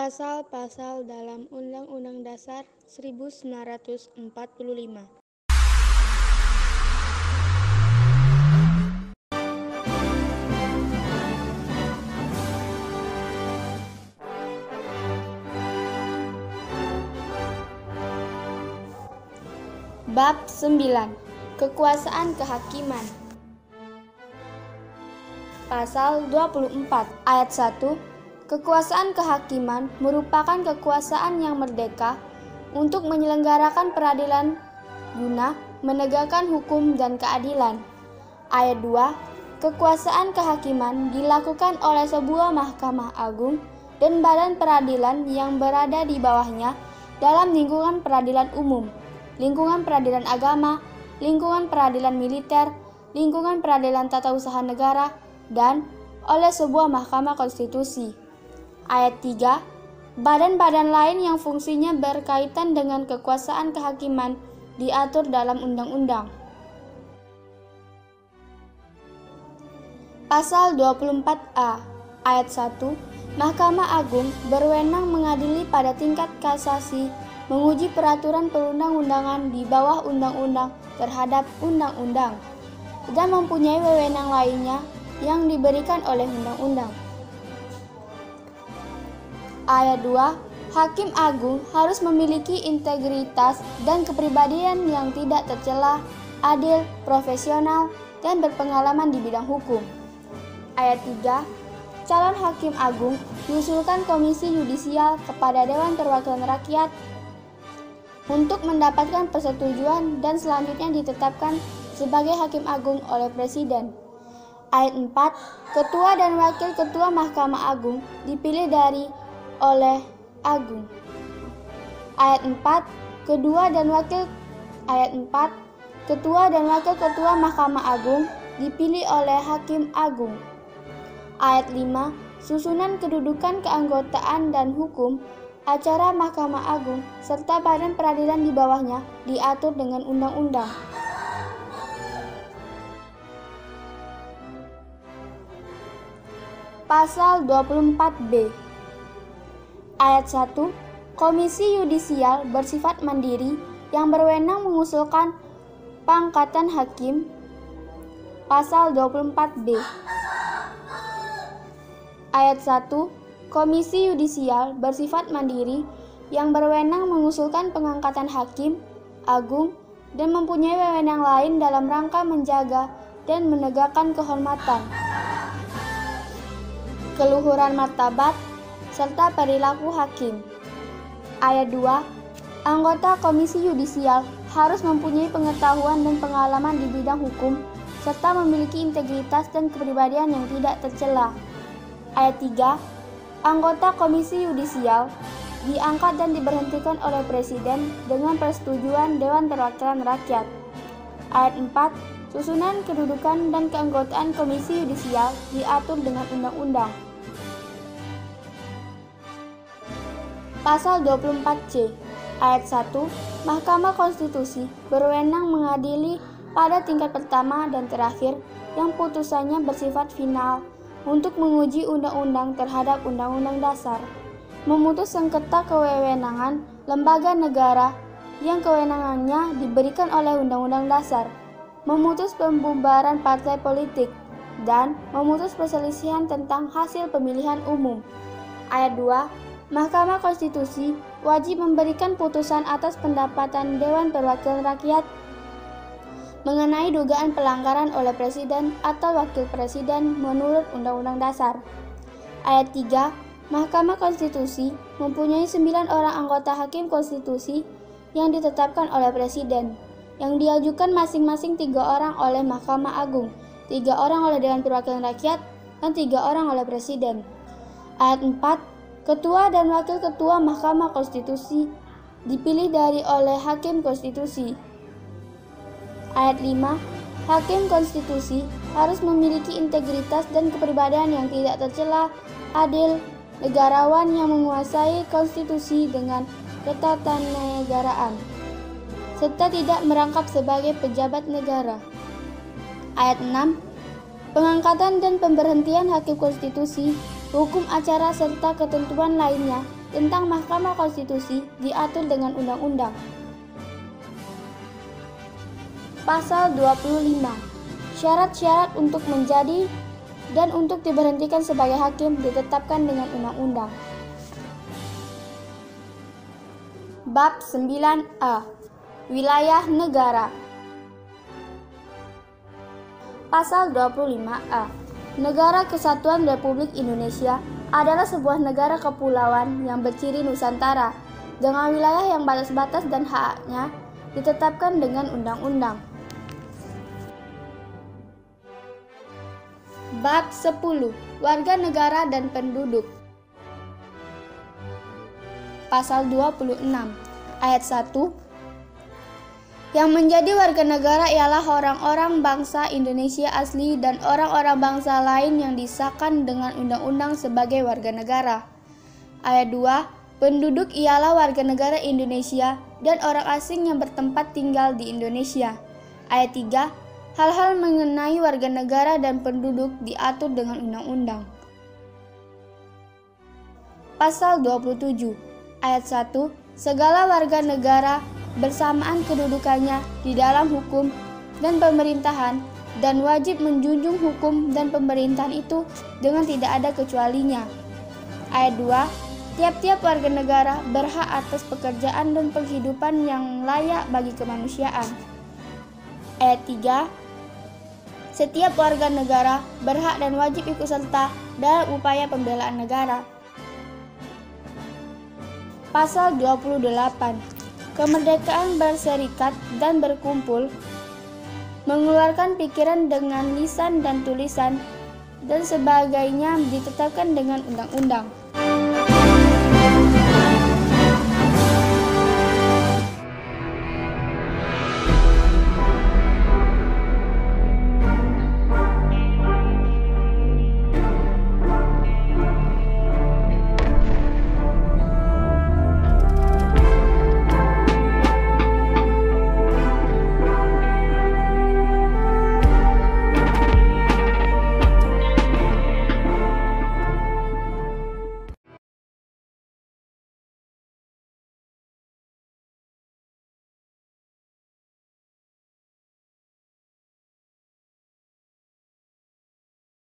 Pasal-pasal dalam Undang-Undang Dasar 1945. Bab 9. Kekuasaan Kehakiman. Pasal 24 ayat 1. Kekuasaan kehakiman merupakan kekuasaan yang merdeka untuk menyelenggarakan peradilan guna menegakkan hukum dan keadilan. Ayat 2. Kekuasaan kehakiman dilakukan oleh sebuah Mahkamah Agung dan badan peradilan yang berada di bawahnya dalam lingkungan peradilan umum, lingkungan peradilan agama, lingkungan peradilan militer, lingkungan peradilan tata usaha negara, dan oleh sebuah Mahkamah Konstitusi. Ayat 3. Badan-badan lain yang fungsinya berkaitan dengan kekuasaan kehakiman diatur dalam undang-undang. Pasal 24A ayat 1. Mahkamah Agung berwenang mengadili pada tingkat kasasi, menguji peraturan perundang-undangan di bawah undang-undang terhadap undang-undang, dan mempunyai wewenang lainnya yang diberikan oleh undang-undang. Ayat 2. Hakim Agung harus memiliki integritas dan kepribadian yang tidak tercela, adil, profesional, dan berpengalaman di bidang hukum. Ayat 3. Calon Hakim Agung diusulkan Komisi Yudisial kepada Dewan Perwakilan Rakyat untuk mendapatkan persetujuan dan selanjutnya ditetapkan sebagai Hakim Agung oleh Presiden. Ayat 4. Ketua dan Wakil Ketua Mahkamah Agung dipilih oleh Agung. Ayat 4. Ketua dan Wakil Ketua Mahkamah Agung dipilih oleh Hakim Agung. Ayat 5. Susunan kedudukan keanggotaan dan hukum acara Mahkamah Agung serta badan peradilan di bawahnya diatur dengan undang-undang. Pasal 24B ayat 1. Komisi Yudisial bersifat mandiri yang berwenang mengusulkan pangkatan hakim. Pasal 24B ayat 1. Komisi Yudisial bersifat mandiri yang berwenang mengusulkan pengangkatan hakim agung dan mempunyai wewenang lain dalam rangka menjaga dan menegakkan kehormatan, keluhuran martabat, serta perilaku hakim. Ayat 2. Anggota Komisi Yudisial harus mempunyai pengetahuan dan pengalaman di bidang hukum serta memiliki integritas dan kepribadian yang tidak tercela. Ayat 3. Anggota Komisi Yudisial diangkat dan diberhentikan oleh Presiden dengan persetujuan Dewan Perwakilan Rakyat. Ayat 4. Susunan kedudukan dan keanggotaan Komisi Yudisial diatur dengan undang-undang. Pasal 24C ayat 1. Mahkamah Konstitusi berwenang mengadili pada tingkat pertama dan terakhir yang putusannya bersifat final untuk menguji undang-undang terhadap undang-undang dasar, memutus sengketa kewenangan lembaga negara yang kewenangannya diberikan oleh undang-undang dasar, memutus pembubaran partai politik, dan memutus perselisihan tentang hasil pemilihan umum. Ayat 2. Mahkamah Konstitusi wajib memberikan putusan atas pendapatan Dewan Perwakilan Rakyat mengenai dugaan pelanggaran oleh Presiden atau Wakil Presiden menurut Undang-Undang Dasar. Ayat 3. Mahkamah Konstitusi mempunyai 9 orang anggota Hakim Konstitusi yang ditetapkan oleh Presiden, yang diajukan masing-masing 3 orang oleh Mahkamah Agung, 3 orang oleh Dewan Perwakilan Rakyat, dan 3 orang oleh Presiden. Ayat 4. Ketua dan Wakil Ketua Mahkamah Konstitusi dipilih oleh Hakim Konstitusi. Ayat 5. Hakim Konstitusi harus memiliki integritas dan kepribadian yang tidak tercela, adil, negarawan yang menguasai konstitusi dengan ketatanegaraan, serta tidak merangkap sebagai pejabat negara. Ayat 6. Pengangkatan dan pemberhentian Hakim Konstitusi, hukum acara serta ketentuan lainnya tentang Mahkamah Konstitusi diatur dengan undang-undang. Pasal 25. Syarat-syarat untuk menjadi dan untuk diberhentikan sebagai hakim ditetapkan dengan undang-undang. Bab 9a. Wilayah negara. Pasal 25a. Negara Kesatuan Republik Indonesia adalah sebuah negara kepulauan yang berciri Nusantara, dengan wilayah yang batas-batas dan haknya ditetapkan dengan undang-undang. Bab 10. Warga negara dan penduduk. Pasal 26 ayat 1. Yang menjadi warga negara ialah orang-orang bangsa Indonesia asli dan orang-orang bangsa lain yang disahkan dengan undang-undang sebagai warga negara. Ayat 2. Penduduk ialah warga negara Indonesia dan orang asing yang bertempat tinggal di Indonesia. Ayat 3. Hal-hal mengenai warga negara dan penduduk diatur dengan undang-undang. Pasal 27 ayat 1. Segala warga negara bersamaan kedudukannya di dalam hukum dan pemerintahan dan wajib menjunjung hukum dan pemerintahan itu dengan tidak ada kecualinya. Ayat 2. Tiap-tiap warga negara berhak atas pekerjaan dan penghidupan yang layak bagi kemanusiaan. Ayat 3. Setiap warga negara berhak dan wajib ikut serta dalam upaya pembelaan negara. Pasal 28. Kemerdekaan berserikat dan berkumpul, mengeluarkan pikiran dengan lisan dan tulisan, dan sebagainya ditetapkan dengan undang-undang.